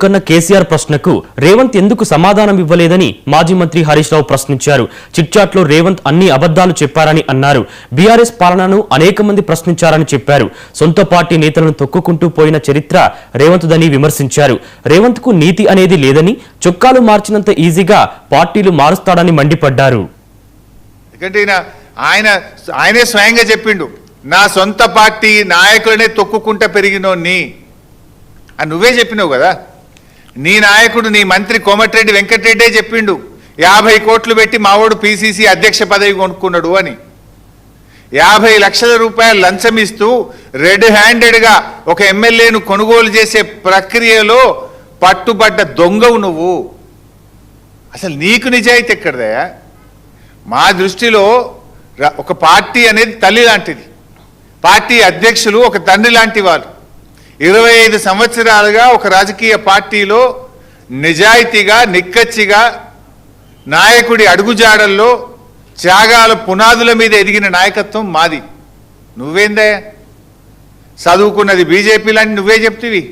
కన్న కేసీఆర్ ప్రశ్నకు రేవంత్ ఎందుకు సమాధానం ఇవ్వలేదని మాజీ మంత్రి హరీష్ రావు ప్రశ్నించారు. చిట్చాట్లో రేవంత్ అన్ని అబద్ధాలు చెప్పారని అన్నారు. బీఆర్ఎస్ పాలనను అనేక మంది ప్రశ్నించారని చెప్పారు. సొంత పార్టీ నేతలను తొక్కుకుంటూ పోయిన చరిత్ర రేవంత్దని విమర్శించారు. రేవంత్ కు నీతి అనేది లేదని, చొక్కాలు మార్చినంత ఈజీగా పార్టీలు మారుస్తాడని మండిపడ్డారు. ఆయనే స్వయంగా చెప్పిండు, నా సొంత పార్టీ నాయకులనే తొక్కుకుంటా పెరిగినోన్ని అని నువ్వే చెప్పినావు కదా. నీ నాయకుడు నీ మంత్రి కోమటిరెడ్డి వెంకటరెడ్డే చెప్పిండు 50 కోట్లు పెట్టి మావోడు పిసిసి అధ్యక్ష పదవి కొనుక్కున్నాడు అని. 50 లక్షల రూపాయలు లంచం ఇస్తూ రెడ్ హ్యాండెడ్గా ఒక ఎమ్మెల్యేను కొనుగోలు చేసే ప్రక్రియలో పట్టుబడ్డ దొంగవు నువ్వు. అసలు నీకు నిజాయితీ ఎక్కడదయా? మా దృష్టిలో ఒక పార్టీ అనేది తల్లి లాంటిది, పార్టీ అధ్యక్షులు ఒక తండ్రి లాంటి వారు. 25 సంవత్సరాలుగా ఒక రాజకీయ పార్టీలో నిజాయితీగా నిక్కచ్చిగా నాయకుడి అడుగుజాడల్లో త్యాగాల పునాదుల మీద ఎదిగిన నాయకత్వం మాది. నువ్వేందే చదువుకున్నది బీజేపీ లాంటి నువ్వే చెప్తివి,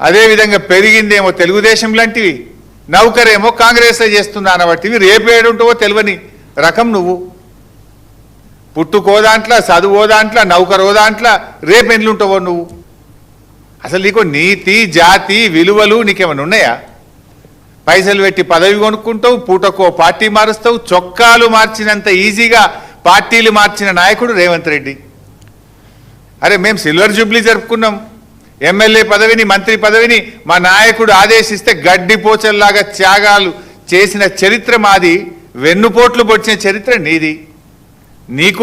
అదేవిధంగా పెరిగిందేమో తెలుగుదేశం లాంటివి, నౌకరేమో కాంగ్రెస్ చేస్తున్నా అనబట్టివి. రేపేడుంటావో తెలియని రకం నువ్వు. పుట్టుకో దాంట్లో, చదువో దాంట్లో, నౌకరో దాంట్లో, రేపెండ్లుంటావో నువ్వు. అసలు నీకు నీతి జాతి విలువలు నీకేమైనా ఉన్నాయా? పైసలు పెట్టి పదవి కొనుక్కుంటావు, పూటకో పార్టీ మారుస్తావు. చొక్కాలు మార్చినంత ఈజీగా పార్టీలు మార్చిన నాయకుడు రేవంత్ రెడ్డి. అరే మేము సిల్వర్ జూబ్లీ జరుపుకున్నాం, ఎమ్మెల్యే పదవిని మంత్రి పదవిని మా నాయకుడు ఆదేశిస్తే గడ్డిపోచల్లాగా త్యాగాలు చేసిన చరిత్ర మాది, వెన్నుపోట్లు పొడిచిన చరిత్ర నీది. నీకు